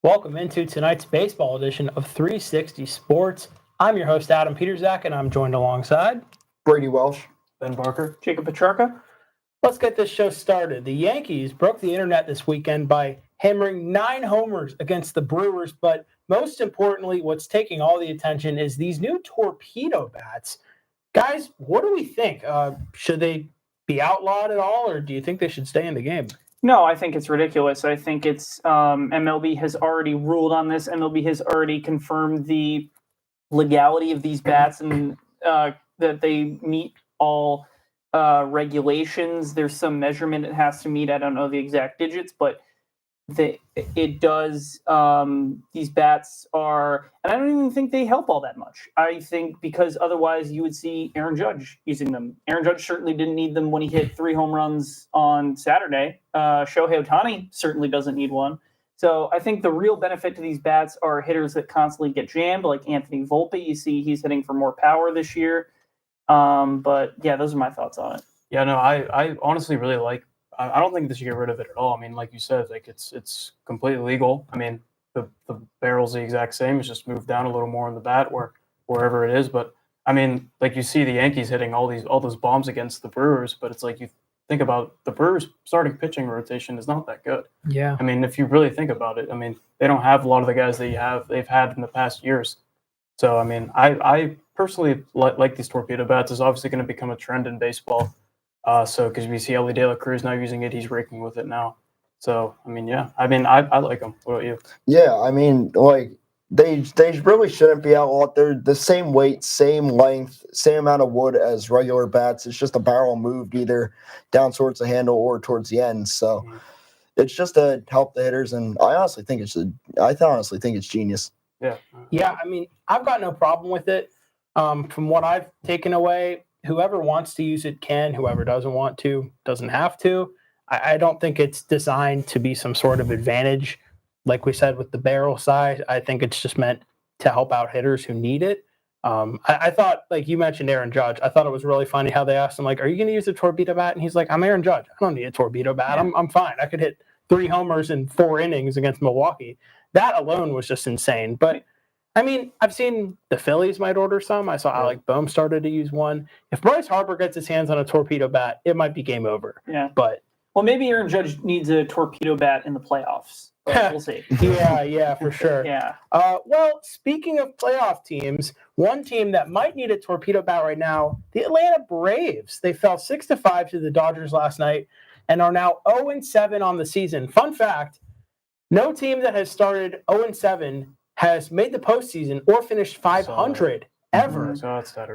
Welcome into tonight's baseball edition of 360 Sports. I'm your host, Adam Peterzak, and I'm joined alongside Brady Welsh, Ben Barker, Jacob Petrarca. Let's get this show started. The Yankees broke the internet this weekend by hammering 9 homers against the Brewers, but most importantly, what's taking all the attention is these new torpedo bats. Guys, what do we think? Should they be outlawed at all, or do you think they should stay in the game? No, I think it's ridiculous. I think it's MLB has already ruled on this. MLB has already confirmed the legality of these bats and that they meet all regulations. There's some measurement it has to meet. I don't know the exact digits, but it does. These bats are, and I don't even think they help all that much. I think because otherwise you would see Aaron Judge using them. Aaron Judge certainly didn't need them when he hit 3 home runs on Saturday. Shohei Ohtani certainly doesn't need one. So I think the real benefit to these bats are hitters that constantly get jammed, like Anthony Volpe. You see he's hitting for more power this year. But yeah, those are my thoughts on it. Yeah, no, I honestly really like. I don't think they should get rid of it at all. I mean, like you said, like it's completely legal. I mean, the barrel's the exact same. It's just moved down a little more in the bat or wherever it is. But I mean, like you see the Yankees hitting all those bombs against the Brewers, but it's like you think about the Brewers' starting pitching rotation is not that good. Yeah. I mean, if you really think about it, I mean, they don't have a lot of the guys they've had in the past years. So I mean, I personally like these torpedo bats. It's obviously going to become a trend in baseball. So because we see Ellie De La Cruz now using it, he's raking with it now. So I mean, yeah, I mean, I like them. What about you? Yeah, I mean, like they really shouldn't be outlawed. They're the same weight, same length, same amount of wood as regular bats. It's just a barrel moved either down towards the handle or towards the end. So it's just to help the hitters, and I honestly think it's genius. Yeah. Yeah, I mean, I've got no problem with it. From what I've taken away, whoever wants to use it can. Whoever doesn't want to doesn't have to. I don't think it's designed to be some sort of advantage. Like we said with the barrel size, I think it's just meant to help out hitters who need it. I thought, like you mentioned Aaron Judge, I thought it was really funny how they asked him, like, are you going to use a torpedo bat? And he's like, I'm Aaron Judge. I don't need a torpedo bat. Yeah. I'm fine. I could hit 3 homers in 4 innings against Milwaukee. That alone was just insane. But I mean, I've seen the Phillies might order some. I saw Alec Boehm started to use one. If Bryce Harper gets his hands on a torpedo bat, it might be game over. Yeah. But well, maybe Aaron Judge needs a torpedo bat in the playoffs. But we'll see. yeah, for sure. Yeah. Well, speaking of playoff teams, one team that might need a torpedo bat right now, the Atlanta Braves. They fell 6-5 to the Dodgers last night and are now 0-7 on the season. Fun fact, no team that has started 0-7 has made the postseason or finished 500 ever.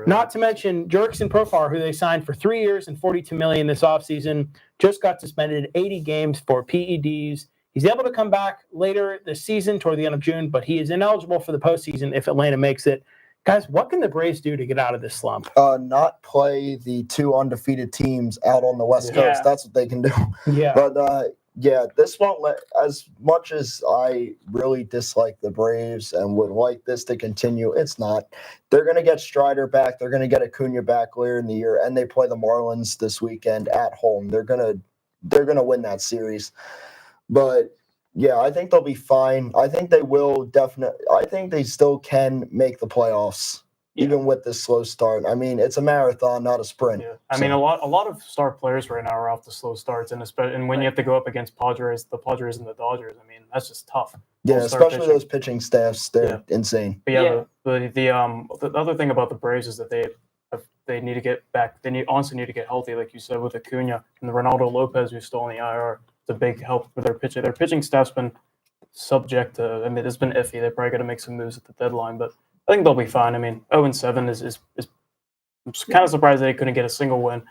Not to mention Jurickson Profar, who they signed for 3 years and $42 million this offseason, just got suspended 80 games for PEDs. He's able to come back later this season toward the end of June, but he is ineligible for the postseason if Atlanta makes it. Guys, what can the Braves do to get out of this slump? Not play the 2 undefeated teams out on the West Coast. That's what they can do. Yeah. But yeah, this won't let, as much as I really dislike the Braves and would like this to continue, it's not. They're going to get Strider back. They're going to get Acuna back later in the year, and they play the Marlins this weekend at home. They're going to win that series. But yeah, I think they'll be fine. I think they will definitely. I think they still can make the playoffs. Yeah. Even with this slow start. I mean, it's a marathon, not a sprint. Yeah. I mean, a lot of star players right now are off the slow starts, and when you have to go up against the Padres and the Dodgers, I mean, that's just tough. Yeah, especially those pitching staffs, they're insane. But the other thing about the Braves is that they need to get back. They honestly need to get healthy, like you said, with Acuna and the Ronaldo Lopez who's still in the IR. It's a big help with their pitching. Their pitching staff's been subject to. I mean, it's been iffy. They probably got to make some moves at the deadline, but I think they'll be fine. I mean, 0-7 is I'm just kind of surprised they couldn't get a single win.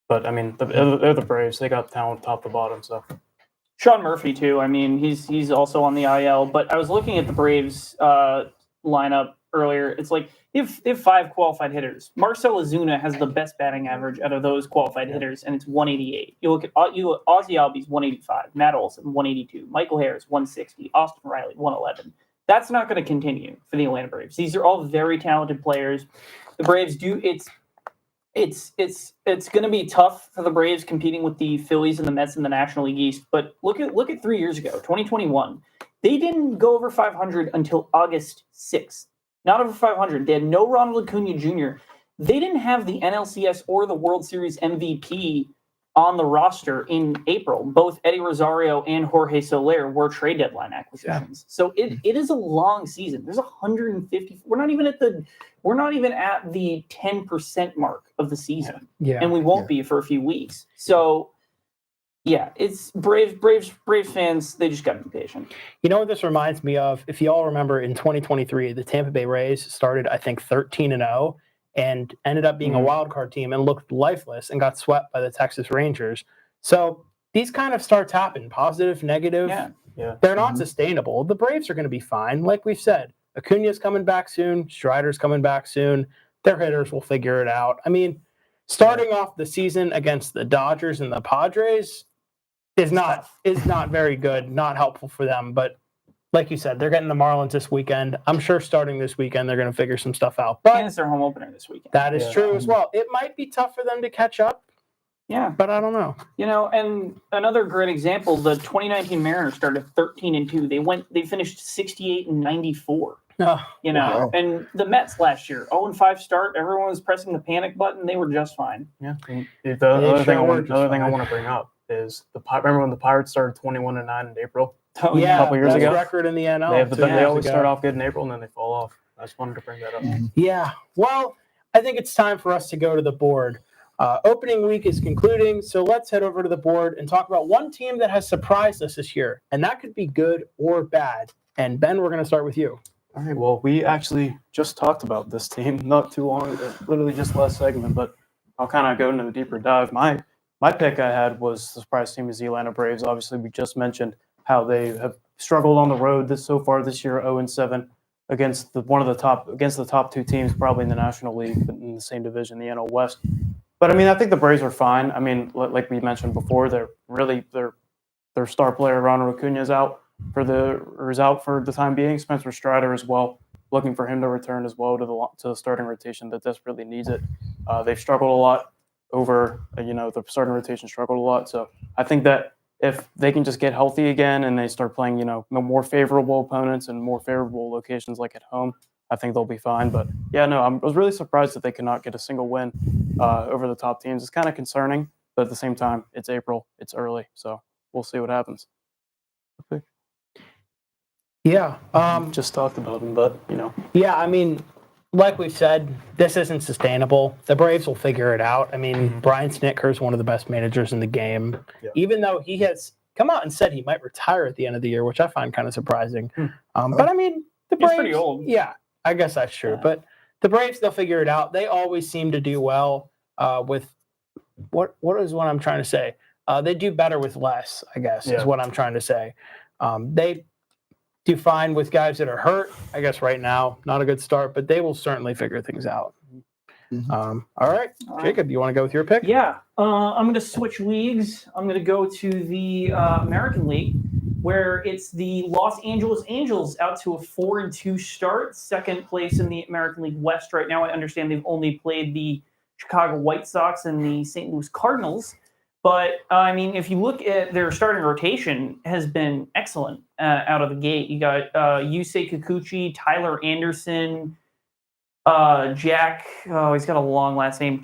But, I mean, they're the Braves. They got talent top to bottom. So Sean Murphy, too. I mean, he's also on the IL. But I was looking at the Braves lineup earlier. It's like they have 5 qualified hitters. Marcell Ozuna has the best batting average out of those qualified hitters, and it's 188. You look at Ozzie Albies, 185. Matt Olson, 182. Michael Harris, 160. Austin Riley, 111. That's not going to continue for the Atlanta Braves. These are all very talented players. The Braves do it's going to be tough for the Braves competing with the Phillies and the Mets in the National League East. But look at 3 years ago, 2021. They didn't go over 500 until August 6th. Not over 500. They had no Ronald Acuna Jr. They didn't have the NLCS or the World Series MVP on the roster in April. Both Eddie Rosario and Jorge Soler were trade deadline acquisitions. So it is a long season. There's 150. We're not even at the 10% mark of the season. Yeah. And we won't be for a few weeks. So yeah, it's Braves fans, they just gotta be patient. You know what this reminds me of? If you all remember in 2023, the Tampa Bay Rays started, I think, 13-0 and ended up being a wild card team and looked lifeless and got swept by the Texas Rangers. So these kind of starts happen, positive, negative. Yeah. They're not sustainable. The Braves are going to be fine. Like we've said, Acuna's coming back soon. Strider's coming back soon. Their hitters will figure it out. I mean, starting off the season against the Dodgers and the Padres is not very good, not helpful for them. But like you said, they're getting the Marlins this weekend. I'm sure starting this weekend, they're going to figure some stuff out. And But it's their home opener this weekend. that is true as well. It might be tough for them to catch up, Yeah. but I don't know. And another great example, the 2019 Mariners started 13-2. They finished 68-94. No. Wow. And the Mets last year, 0-5 start. Everyone was pressing the panic button. They were just fine. Yeah. And the other thing I were just fine. want to bring up is remember when the Pirates started 21-9 in April? Oh, Yeah, couple years best ago. record in the NL. They two years always ago. start off good in April and then they fall off. I just wanted to bring that up. Yeah. Well, I think it's time for us to go to the board. Opening week is concluding, so let's head over to the board and talk about one team that has surprised us this year, and that could be good or bad. And Ben, we're going to start with you. All right. Well, we actually just talked about this team not too long ago, literally just last segment, but I'll kind of go into a deeper dive. My pick I had was the surprise team is the Atlanta Braves. Obviously, we just mentioned how they have struggled on the road so far this year, 0-7 against the top two teams probably in the National League, but in the same division, the NL West. But I mean, I think the Braves are fine. I mean, like we mentioned before, their star player Ronald Acuna is out for the time being. Spencer Strider as well, looking for him to return as well to the starting rotation that desperately needs it. They've struggled a lot over, the starting rotation struggled a lot. So I think that if they can just get healthy again and they start playing, more favorable opponents and more favorable locations like at home, I think they'll be fine. But yeah, no, I was really surprised that they could not get a single win over the top teams. It's kind of concerning, but at the same time, it's April, it's early, so we'll see what happens. Okay. Yeah. Just talked about them, but Yeah, I mean, like we've said, this isn't sustainable. The Braves will figure it out. I mean, Brian Snitker is one of the best managers in the game. Yeah. Even though he has come out and said he might retire at the end of the year, which I find kind of surprising. But I mean, the He's Braves, pretty old. Yeah, I guess that's true. Yeah. But the Braves, they'll figure it out. They always seem to do well with what is what I'm trying to say. They do better with less, I guess, is what I'm trying to say. They do fine with guys that are hurt. I guess right now, not a good start, but they will certainly figure things out. All right, Jacob, you want to go with your pick? Yeah, I'm going to switch leagues. I'm going to go to the American League, where it's the Los Angeles Angels out to a 4-2 start, second place in the American League West right now. I understand they've only played the Chicago White Sox and the St. Louis Cardinals. But, I mean, if you look at their starting rotation, has been excellent out of the gate. You got Yusei Kikuchi, Tyler Anderson, Jack, he's got a long last name,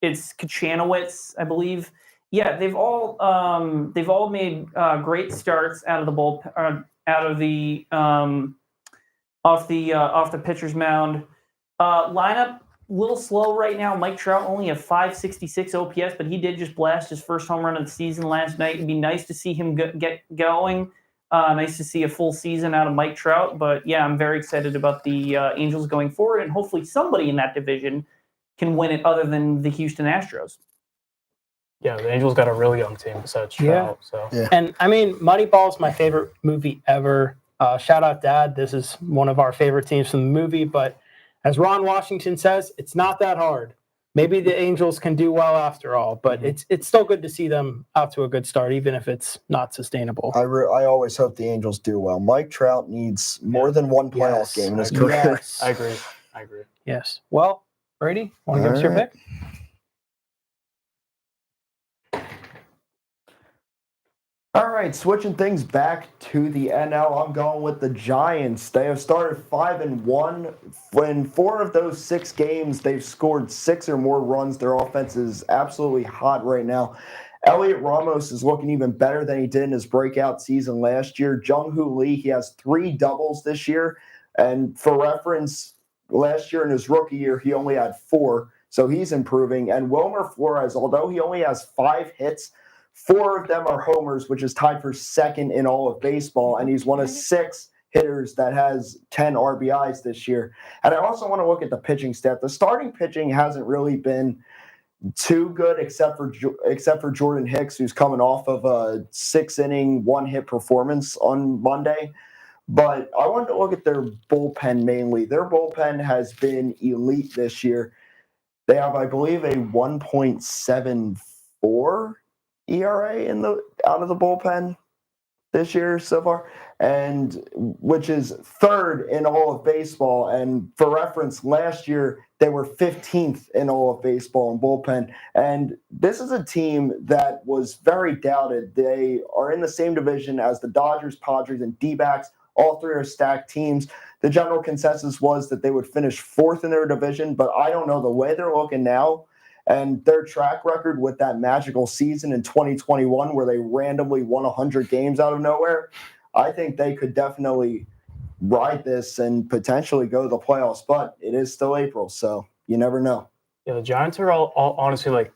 it's Kachanowicz, I believe. Yeah, they've all made great starts out of the off the pitcher's mound. Lineup, a little slow right now. Mike Trout only a 566 OPS, but he did just blast his first home run of the season last night. It'd be nice to see him get going. Nice to see a full season out of Mike Trout. But yeah, I'm very excited about the Angels going forward, and hopefully somebody in that division can win it other than the Houston Astros. Yeah, the Angels got a really young team besides Trout. So And I mean, Moneyball is my favorite movie ever. Shout out, Dad. This is one of our favorite teams from the movie, but as Ron Washington says, it's not that hard. Maybe the Angels can do well after all, but it's still good to see them out to a good start, even if it's not sustainable. I always hope the Angels do well. Mike Trout needs more than one playoff game in his career. Yes. I agree. Yes. Well, Brady, want to give us your pick? All right, switching things back to the NL, I'm going with the Giants. They have started 5-1. In 4 of those 6 games, they've scored 6 or more runs. Their offense is absolutely hot right now. Elliot Ramos is looking even better than he did in his breakout season last year. Jung-Hoo Lee, he has 3 doubles this year. And for reference, last year in his rookie year, he only had 4. So he's improving. And Wilmer Flores, although he only has 5 hits, 4 of them are homers, which is tied for second in all of baseball. And he's one of 6 hitters that has 10 RBIs this year. And I also want to look at the pitching staff. The starting pitching hasn't really been too good, except for Jordan Hicks, who's coming off of a 6-inning, 1-hit performance on Monday. But I wanted to look at their bullpen mainly. Their bullpen has been elite this year. They have, I believe, a 1.74 ERA out of the bullpen this year so far, and which is 3rd in all of baseball. And for reference, last year they were 15th in all of baseball in bullpen. And this is a team that was very doubted. They are in the same division as the Dodgers, Padres, and D-backs. All 3 are stacked teams. The general consensus was that they would finish 4th in their division, but I don't know. The way they're looking now and their track record with that magical season in 2021 where they randomly won 100 games out of nowhere, I think they could definitely ride this and potentially go to the playoffs. But it is still April, so you never know. Yeah, the Giants are all honestly like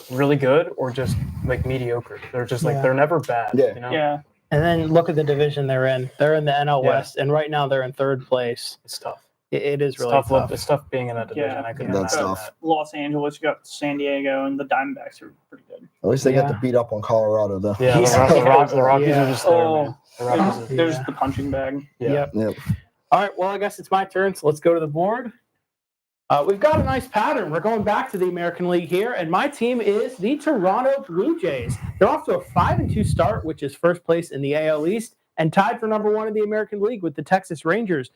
really good or just like mediocre. They're just like they're never bad. Yeah. You know? Yeah. And then look at the division they're in. They're in the NL Yeah. West, and right now they're in 3rd place. It's tough. It is It's really tough. tough. It's tough being in that division. Yeah. I couldn't That's imagine tough. that. Los Angeles, you got San Diego, and the Diamondbacks are pretty good. At least they get to Yeah. beat up on Colorado, though. Yeah, the Rockies Yeah. are just there, Oh, man. The Rockies are, There's Yeah. the punching bag. yeah. Yep. All right. Well, I guess it's my turn. So let's go to the board. We've got a nice pattern. We're going back to the American League here, and my team is the Toronto Blue Jays. They're off to a 5-2 start, which is 1st place in the AL East, and tied for number 1 in the American League with the Texas Rangers.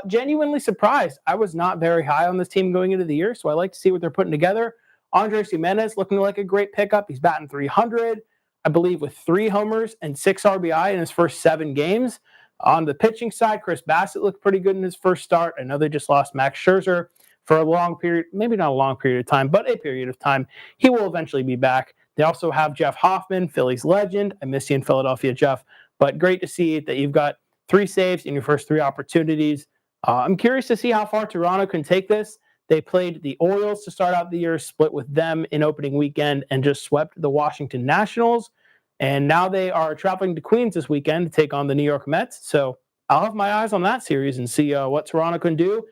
Genuinely surprised. I was not very high on this team going into the year, so I like to see what they're putting together. Andres Gimenez looking like a great pickup. He's batting .300, I believe, with 3 homers and 6 RBI in his first 7 games. On the pitching side, Chris Bassett looked pretty good in his first start. I know they just lost Max Scherzer for a long period, maybe not a long period of time, but a period of time. He will eventually be back. They also have Jeff Hoffman, Phillies legend. I miss you in Philadelphia, Jeff. But great to see that you've got 3 saves in your first 3 opportunities. I'm curious to see how far Toronto can take this. They played the Orioles to start out the year, split with them in opening weekend, and just swept the Washington Nationals. And now they are traveling to Queens this weekend to take on the New York Mets. So I'll have my eyes on that series and see what Toronto can do.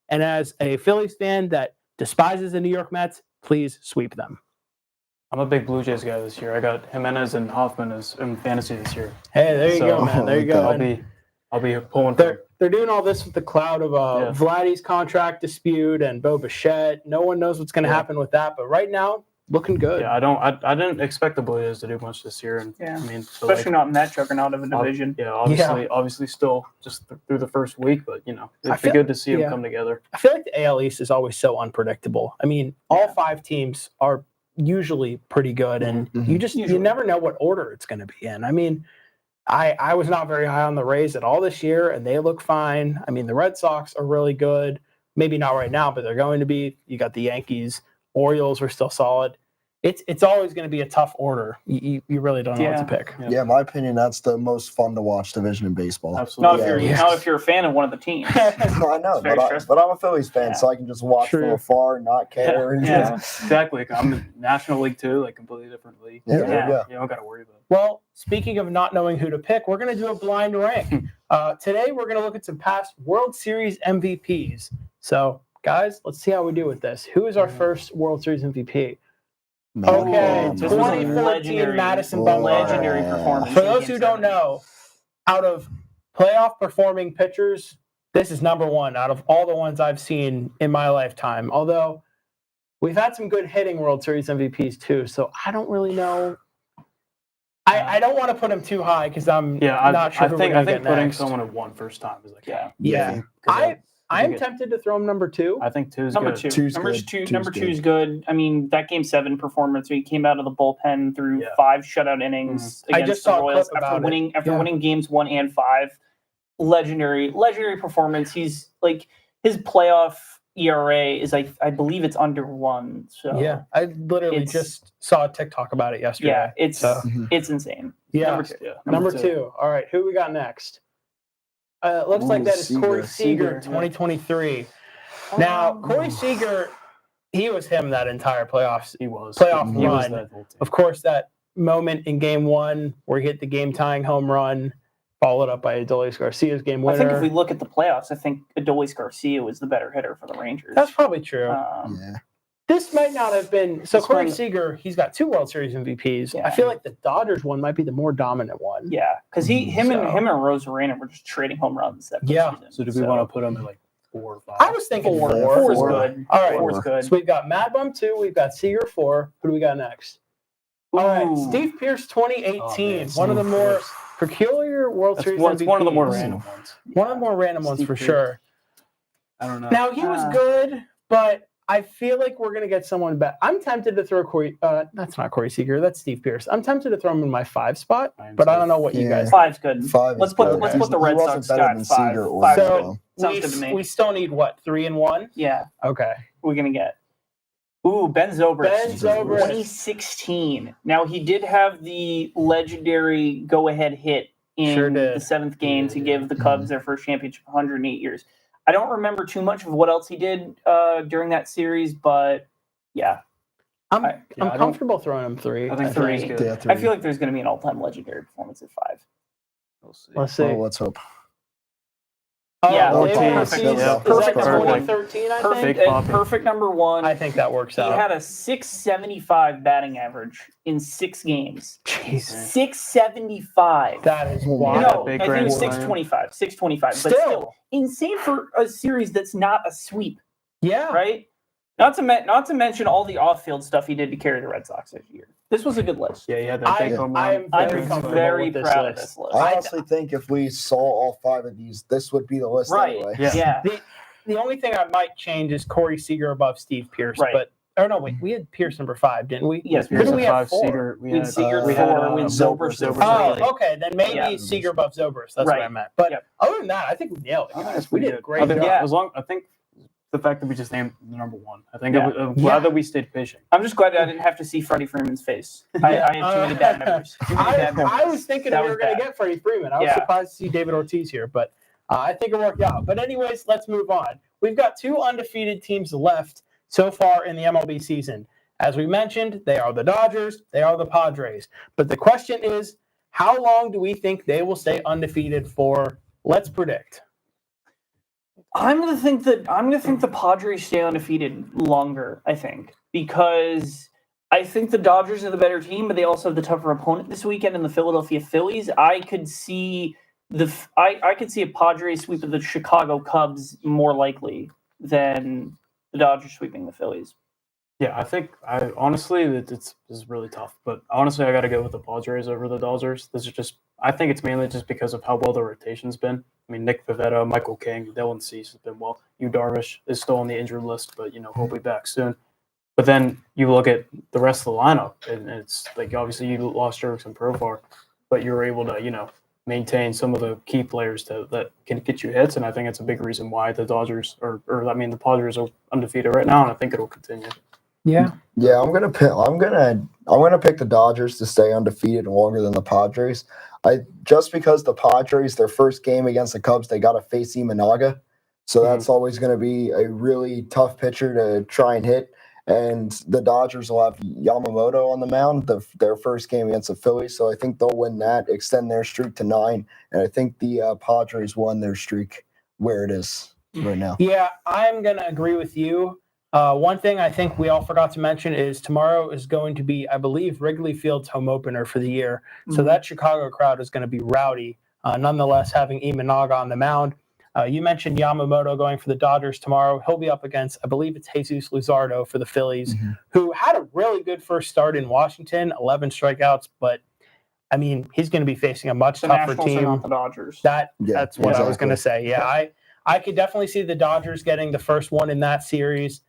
And as a Phillies fan that despises the New York Mets, please sweep them. I'm a big Blue Jays guy this year. I got Jimenez and Hoffman as in fantasy this year. Hey, there you So, go, man. There you go. I'll be pulling for They're doing all this with the cloud of Vladdy's contract dispute and Bo Bichette. No one knows what's going to happen with that, but right now, looking good. Yeah, I didn't expect the Blue Jays to do much this year, and Yeah. I mean, so Especially not in that juggernaut of a division. Yeah, obviously, still just through the first week, but it'd be good to see them come together. I feel like the AL East is always so unpredictable. I mean, all 5 teams are usually pretty good, and you never know what order it's going to be in. I mean, I was not very high on the Rays at all this year, and they look fine. I mean, the Red Sox are really good. Maybe not right now, but they're going to be. You got the Yankees. Orioles are still solid. It's always going to be a tough order. You really don't know what to pick. Yeah, in my opinion, that's the most fun to watch division in baseball. Absolutely. Not if you're a fan of one of the teams. I know, but I'm a Phillies fan, so I can just watch from afar and not care. Yeah, exactly. I'm in National League too, like completely different league. Yeah, there you go. You don't got to worry about it. Well, speaking of not knowing who to pick, we're going to do a blind rank. Today, we're going to look at some past World Series MVPs. So, guys, let's see how we do with this. Who is our first World Series MVP? Okay, This was a 2014 legendary- Madison Bumgarner. legendary performance. For those who don't know, out of playoff performing pitchers, this is number 1 out of all the ones I've seen in my lifetime. Although we've had some good hitting World Series MVPs too, so I don't really know. I don't want to put him too high because I'm not sure. I think get putting next. someone at 1 first time is like Yeah. I'm tempted to throw him number 2. I think 2 is Number good. 2. Two's Number good. 2. Two's Number good. 2 is good. I mean, that Game 7 performance, he came out of the bullpen through Yeah. 5 shutout innings I against just the saw a Royals clip after about it. winning games 1 and 5. Legendary performance. He's like his playoff ERA is I believe it's under 1. So Yeah, I literally It's- just saw a TikTok about it yesterday. yeah, it's So, it's insane. yeah. Number 2. Yeah, Number 2. All right, who we got next? Looks like Ooh, that is Corey Seager. Seager, Yeah. 2023. Now, Corey Seager, he was him that entire playoffs. He was. Playoff He was run. that whole team. Of course, that moment in Game 1 where he hit the game-tying home run, followed up by Adolis Garcia's game winner. I think if we look at the playoffs, I think Adolis Garcia was the better hitter for the Rangers. That's probably true. Yeah. This might not have been. So This Corey one- Seager, he's got 2 World Series MVPs. Yeah. I feel like the Dodgers one might be the more dominant one. Yeah, because him and So- Rosarena were just trading home runs that Yeah. season. So do we want to put him at like 4 or 5? I was thinking 4. Four is Four. good. All right. 4 is good. So we've got Mad Bum 2, we've got Seager 4. Who do we got next? All right, Ooh. Steve Pierce 2018. Oh, man, one of the Steve more Pierce. peculiar World That's Series one, it's one of the more MVPs. random ones. One of the more random ones Steve for Pierce. sure. I don't know. Now, he was good, but I feel like we're going to get someone back. I'm tempted to throw Corey. That's not Corey Seager. That's Steve Pierce. I'm tempted to throw him in my 5 spot, but I don't know what you Yeah. guys. 5's good. 5 Let's is put good. let's put the Red He wasn't Sox better guy than 5. Seager or 5 is So- good. Sounds good to me. We still need what, 3 and 1? Yeah, Okay. we're gonna get. Ooh, Ben Zobrist. Ben Zobrist. 2016. Now he did have the legendary go-ahead hit in Sure did. the 7th game Yeah, to yeah. give the Cubs their first championship in 108 years. I don't remember too much of what else he did during that series, but yeah, I'm I don't- comfortable throwing him 3. I think three. 3 is good. Yeah, I feel like there's going to be an all-time legendary performance at 5. We'll see. Let's see. Well, let's hope. Yeah, David perfect. Ortiz, Yeah, is that perfect. 2013, I Perfect, think? Big Poppy. perfect number 1. I think that works He out. had a 675 batting average in 6 games. Jesus. 675. That is No, wild. No, big I think it was grand 625. 625. But Still. still insane for a series that's not a sweep, Yeah. right? Not to mention all the off-field stuff he did to carry the Red Sox this year. This was a good list. Yeah, yeah, that big home run. I am I'm very comfortable very with this proud list. of this list. I honestly think if we saw all 5 of these, this would be the list Right. anyway. Yeah. Yeah. The only thing I might change is Corey Seager above Steve Pierce. Right. But oh no, wait, we had Pierce number 5, didn't we? Yes, Who Pierce do at we have 5, 4? Seager. We had Seager we 4, had, with Zobrist. Zobrist. Oh, really. okay. Then maybe Yeah. Seager above Zobrist. That's Right. what I meant. But Yep. other than that, I think we nailed it. I think Guys. that's We pretty did a good. great I think, job. I think the fact that we just named the number 1. I think Yeah. I'm Yeah. glad that we stayed patient. I'm just glad I didn't have to see Freddie Freeman's face. I had too many bad memories. Too many bad memories. I was thinking That we was were going to bad. get Freddie Freeman. I was Yeah. surprised to see David Ortiz here, but I think it worked out. But anyways, let's move on. We've got 2 undefeated teams left so far in the MLB season. As we mentioned, they are the Dodgers, they are the Padres. But the question is, how long do we think they will stay undefeated for? Let's predict. I'm gonna think the Padres stay undefeated longer. I think because I think the Dodgers are the better team, but they also have the tougher opponent this weekend in the Philadelphia Phillies. I could see I could see a Padres sweep of the Chicago Cubs more likely than the Dodgers sweeping the Phillies. Yeah, I think honestly this is really tough, but honestly I got to go with the Padres over the Dodgers. I think it's mainly just because of how well the rotation's been. I mean, Nick Pivetta, Michael King, Dylan Cease has been well. Yu Darvish is still on the injured list, but he'll be back soon. But then you look at the rest of the lineup, and it's like obviously you lost Jurickson Profar, but you were able to maintain some of the key players that can get you hits, and I think it's a big reason why the Dodgers the Padres are undefeated right now, and I think it'll continue. Yeah. Yeah, I'm gonna pick the Dodgers to stay undefeated longer than the Padres. Just because the Padres, their first game against the Cubs, they got to face Imanaga, so that's always going to be a really tough pitcher to try and hit. And the Dodgers will have Yamamoto on the mound, their first game against the Phillies, so I think they'll win that, extend their streak to 9, and I think the Padres won their streak where it is right now. Yeah, I'm going to agree with you. One thing I think we all forgot to mention is tomorrow is going to be, I believe, Wrigley Field's home opener for the year. So that Chicago crowd is going to be rowdy. Nonetheless, having Imanaga on the mound. You mentioned Yamamoto going for the Dodgers tomorrow. He'll be up against, I believe it's Jesus Luzardo for the Phillies, who had a really good first start in Washington, 11 strikeouts. But, I mean, he's going to be facing a much The tougher Nationals are team. not the Dodgers. That's what I was exactly. going to say. Yeah, I could definitely see the Dodgers getting the first one in that series.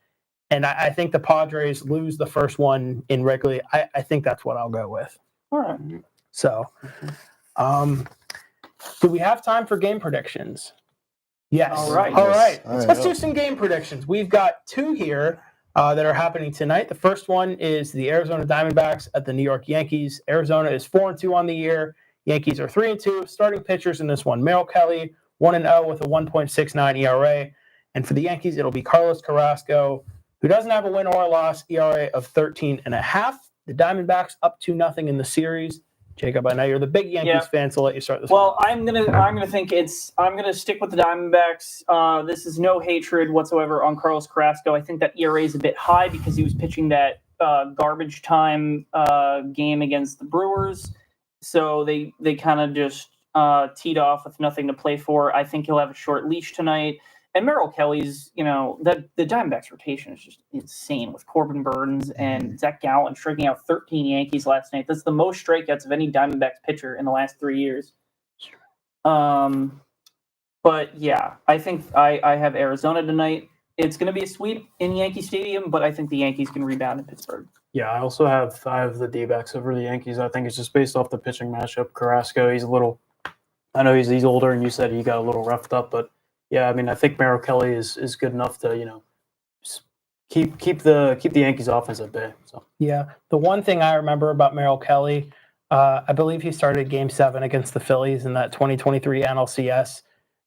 And I think the Padres lose the first one in Wrigley. I think that's what I'll go with. All right. So, do we have time for game predictions? Yes. All right. All right. All right. Let's do some game predictions. We've got two here that are happening tonight. The first one is the Arizona Diamondbacks at the New York Yankees. Arizona is 4-2 on the year. Yankees are 3-2. Starting pitchers in this one: Merrill Kelly, 1-0 with a 1.69 ERA. And for the Yankees, it'll be Carlos Carrasco, who doesn't have a win or a loss, ERA of 13.5. The Diamondbacks up 2-0 in the series. Jacob, I know you're the big Yankees fan, so I'll let you start this one. Well, I'm gonna stick with the Diamondbacks. This is no hatred whatsoever on Carlos Carrasco. I think that ERA is a bit high because he was pitching that garbage time game against the Brewers, so they kind of just teed off with nothing to play for. I think he'll have a short leash tonight. And Merrill Kelly's, the Diamondbacks rotation is just insane with Corbin Burns and Zach Gallen striking out 13 Yankees last night. That's the most strikeouts of any Diamondbacks pitcher in the last 3 years. But yeah, I think I have Arizona tonight. It's going to be a sweep in Yankee Stadium, but I think the Yankees can rebound in Pittsburgh. Yeah, I have the D-backs over the Yankees. I think it's just based off the pitching matchup. Carrasco, I know he's older, and you said he got a little roughed up, but yeah, I mean, I think Merrill Kelly is good enough to, keep the Yankees offense at bay. So yeah, the one thing I remember about Merrill Kelly, I believe he started Game 7 against the Phillies in that 2023 NLCS.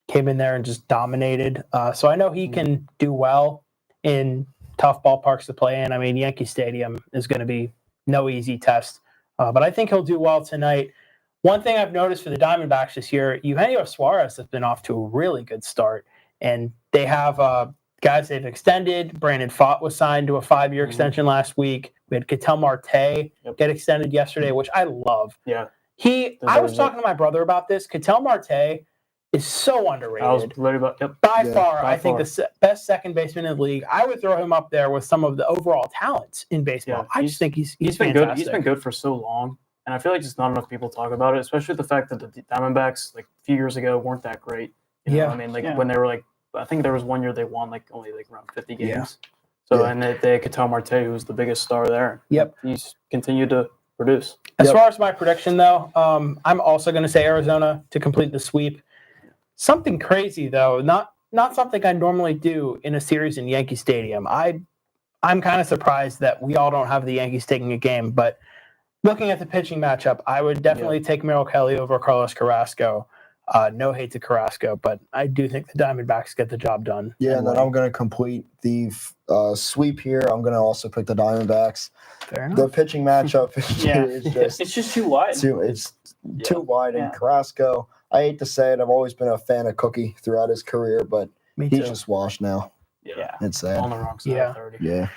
Came in there and just dominated. So I know he can do well in tough ballparks to play in. I mean, Yankee Stadium is going to be no easy test, but I think he'll do well tonight. One thing I've noticed for the Diamondbacks this year, Eugenio Suarez has been off to a really good start, and they have guys they've extended. Brandon Pfaadt was signed to a 5-year extension last week. We had Ketel Marte get extended yesterday, which I love. yeah, I was talking to my brother about this. Ketel Marte is so underrated. I was right about By far, I think the best second baseman in the league. I would throw him up there with some of the overall talents in baseball. Yeah, I just think he's been fantastic. good. He's been good for so long. And I feel like just not enough people talk about it, especially the fact that the Diamondbacks, like a few years ago, weren't that great. I mean, when they were I think there was 1 year they won only around 50 games. Yeah. So, and they had Ketel Marte, who was the biggest star there. Yep. He's continued to produce. As far as my prediction, though, I'm also going to say Arizona to complete the sweep. Something crazy, though, not something I normally do in a series in Yankee Stadium. I'm kind of surprised that we all don't have the Yankees taking a game, but looking at the pitching matchup, I would definitely take Merrill Kelly over Carlos Carrasco. No hate to Carrasco, but I do think the Diamondbacks get the job done. Yeah, and then I'm going to complete the sweep here. I'm going to also pick the Diamondbacks. Fair enough. The pitching matchup It's just too wide. it's too wide. And Carrasco, I hate to say it, I've always been a fan of Cookie throughout his career, but Me he's too. just washed now. Yeah. It's sad. On the wrong side Yeah. of 30. Yeah.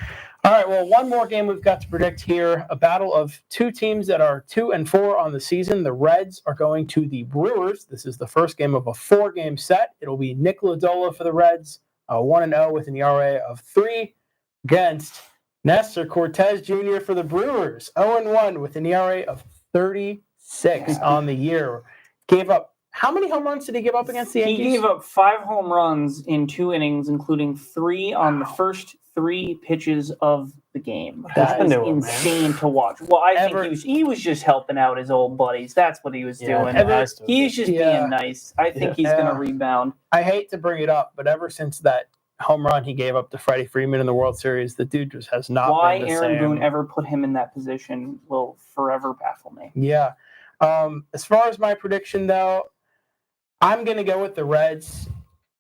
All right, well, one more game we've got to predict here. A battle of two teams that are 2-4 on the season. The Reds are going to the Brewers. This is the first game of a 4-game set. It'll be Nick Lodolo for the Reds, 1-0 with an ERA of 3 against Nestor Cortez Jr. for the Brewers, 0-1 with an ERA of 36 on the year. Gave up, how many home runs did he give up against the Yankees? He gave up 5 home runs in 2 innings, including 3 on the first 3 pitches of the game. That is insane to watch. Well, I think he was just helping out his old buddies. That's what he was doing. He's just being nice. I think he's going to rebound. I hate to bring it up, but ever since that home run he gave up to Freddie Freeman in the World Series, the dude just has not Why been the Aaron same. Boone ever put him in that position will forever baffle me. Yeah. As far as my prediction, though, I'm going to go with the Reds.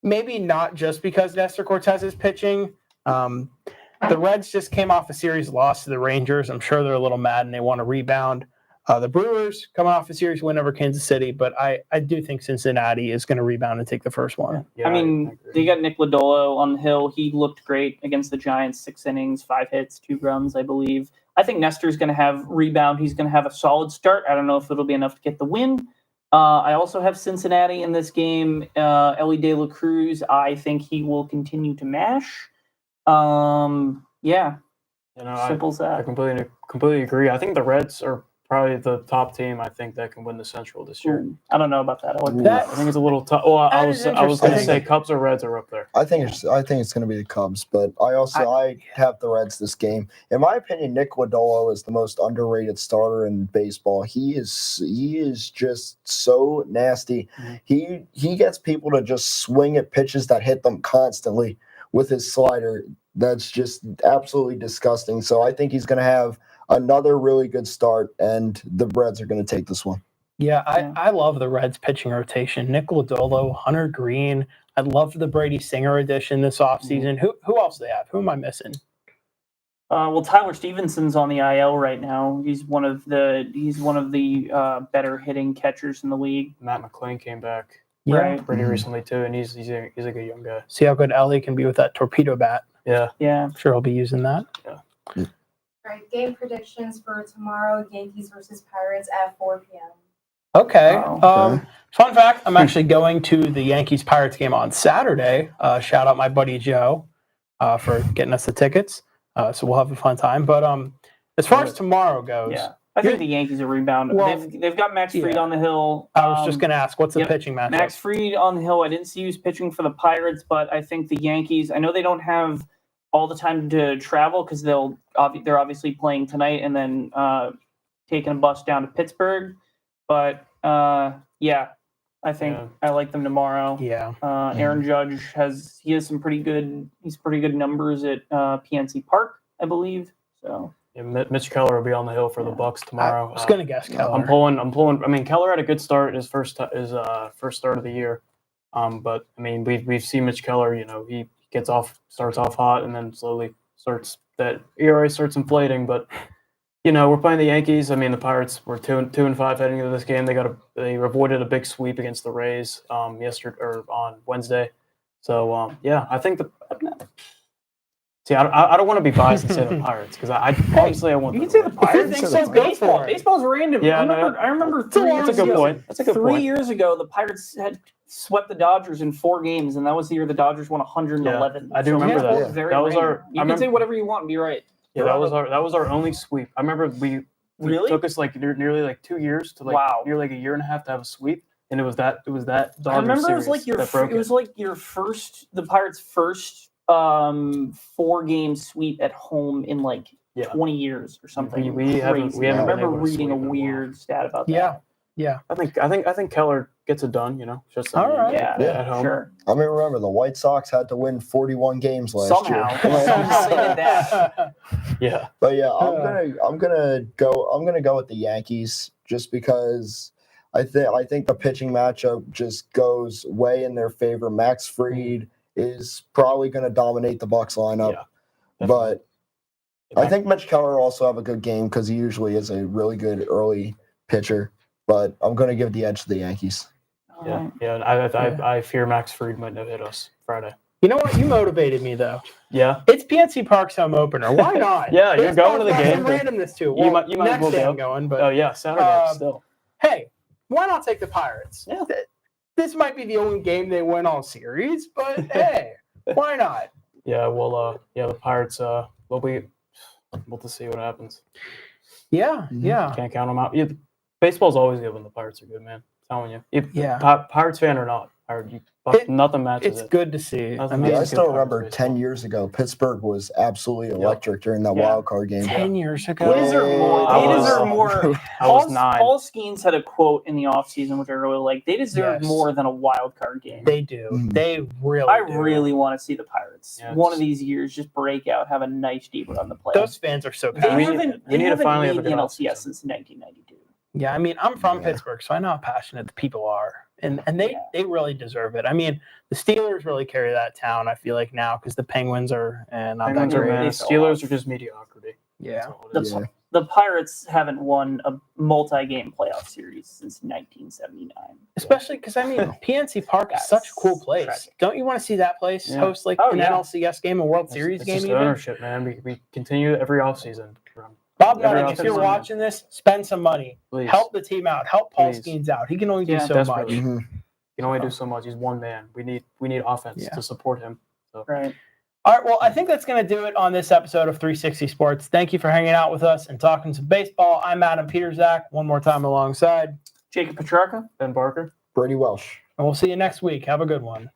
Maybe not just because Nestor Cortez is pitching. The Reds just came off a series loss to the Rangers. I'm sure they're a little mad and they want to rebound. The Brewers coming off a series win over Kansas City, but I do think Cincinnati is going to rebound and take the first one. Yeah, I mean, they got Nick Lodolo on the hill. He looked great against the Giants. 6 innings, 5 hits, 2 runs, I believe. I think Nestor's going to have rebound. He's going to have a solid start. I don't know if it'll be enough to get the win. I also have Cincinnati in this game. Ellie De La Cruz, I think he will continue to mash. Simple as I that. completely agree. I think the Reds are probably the top team I think that can win the Central this year. Ooh, I don't know about that. I like That- I think it's a little tough. Well, I That was is I was going to interesting. say Cubs or Reds are up there. I think it's going to be the Cubs, but I have the Reds this game. In my opinion, Nick Lodolo is the most underrated starter in baseball. He is just so nasty. Mhm. He gets people to just swing at pitches that hit them constantly with his slider. That's just absolutely disgusting. So I think he's going to have another really good start, and the Reds are going to take this one. Yeah, Yeah. I love the Reds pitching rotation. Nick Lodolo, Hunter Green. I loved the Brady Singer addition this offseason. Who else do they have? Who am I missing? Well, Tyler Stevenson's on the IL right now. He's one of the better hitting catchers in the league. Matt McClain came back Yeah. Right. pretty Mhm. recently too, and he's a good young guy. See how good Ellie can be with that torpedo bat. Yeah. Yeah. I'm sure he'll be using that. All right, game predictions for tomorrow: Yankees versus Pirates at 4 p.m. Okay. Oh, Fun fact: I'm actually going to the Yankees Pirates game on Saturday. Shout out my buddy Joe for getting us the tickets. So we'll have a fun time. But as far as tomorrow goes, Yeah. I think the Yankees are rebounding. Well, they've got Max Fried yeah. on the hill. I was just going to ask, what's the yep, pitching matchup? Max Fried on the hill. I didn't see who's pitching for the Pirates, but I think the Yankees. I know they don't have all the time to travel because they're obviously playing tonight and then taking a bus down to Pittsburgh. But yeah, I think Yeah. I like them tomorrow. Yeah. Aaron Judge has some pretty good numbers at PNC Park, I believe. So Yeah, Mitch Keller will be on the hill for the Bucks tomorrow. I was going to guess Keller. I'm pulling. I mean, Keller had a good start his first start of the year. But I mean, we've seen Mitch Keller. You know, he starts off hot, and then slowly that ERA starts inflating. But you know, we're playing the Yankees. I mean, the Pirates were 2-5 heading into this game. They avoided a big sweep against the Rays yesterday or on Wednesday. So yeah, I think See, I don't want to be biased and say the Pirates because I honestly I want. you can say the you Pirates. think It's so, go baseball. for it. Baseball's random. Yeah, I remember That's a 3 long years That's a good ago. point. That's a good 3 point. years ago, the Pirates had swept the Dodgers in 4 games, and that was the year the Dodgers won 111. I do remember baseball that. is very That was random. our- You I can remember- say whatever you want and be right. Yeah, that was our only sweep. I remember we Really? took us like nearly like 2 years to like Wow. nearly like a year and a half to have a sweep, and it was that Dodgers I remember it was series like that broke the Pirates' first 4-game sweep at home in like Yeah. 20 years or something. We haven't- crazy. we haven't I been remember able to reading a sweep in a while. weird stat about that. Yeah. Yeah. I think Keller gets it done. You know, just All right. Yeah, at home. sure. I mean, remember the White Sox had to win 41 games last Somehow. year. Somehow they did that. Yeah, But yeah, I'm gonna go with the Yankees just because I think the pitching matchup just goes way in their favor. Max Fried is probably gonna dominate the Bucks lineup, Yeah, but I think Mitch Keller will also have a good game because he usually is a really good early pitcher. But I'm gonna give the edge to the Yankees. I fear Max Fried might no hit us Friday. You know what? You motivated me, though. Yeah, It's PNC Park's home opener. Why not? Yeah, you're Baseball's going to the got game. Some randomness too. You might as next well day go. I'm going, but oh yeah, Saturday still. hey, why not take the Pirates? Yeah. This might be the only game they win all series, but hey, why not? Yeah, well, the Pirates. We'll to see what happens. Yeah, yeah. Can't count them out. Yeah, baseball's always good when the Pirates are good, man. I'm telling you. If Yeah. Pirates fan or not, nothing matches It's it. good to see. Nothing I Yeah, mean, I Pirates still remember baseball. 10 years ago, Pittsburgh was absolutely electric during that Yeah. wild card game. 10 years ago. They deserve more. I They was- deserve more. I was Paul, 9. Paul Skeens had a quote in the offseason, which I really like. They deserve Yes. more than a wild card game. They do. Mhm. They really I do. really want to see the Pirates Yeah, one it's- of these years just break out, have a nice deep run the playoffs. Those fans are so They passionate. We haven't need to finally have made a the good NLCS offseason. since 1992. Yeah, I mean, I'm from Yeah. Pittsburgh, so I know how passionate the people are, and they Yeah. they really deserve it. I mean, the Steelers really carry that town. I feel like now because the Penguins are not Penguins that are great. mad. They fell Steelers off. are just mediocrity. Yeah, That's all it The, is. Yeah. the Pirates haven't won a multi-game playoff series since 1979. especially because I mean, PNC Park is That's such a cool place. tragic. Don't you want to see that place Yeah. host like Oh, an yeah. NLCS game, a World Series It's game? just Even ownership, man. We continue every offseason. Bob Every Nutting, if you're offseason. watching this, spend some money. Please. Help the team out. Help Paul Please. Skeens out. He can only do Yeah. so Desperately. much. Mhm. You can only do so much. He's one man. We need offense Yeah. to support him. Right. All right, well, I think that's going to do it on this episode of 360 Sports. Thank you for hanging out with us and talking some baseball. I'm Adam Peterzak, one more time alongside. Jacob Petrarca. Ben Barker. Brady Welsh. And we'll see you next week. Have a good one.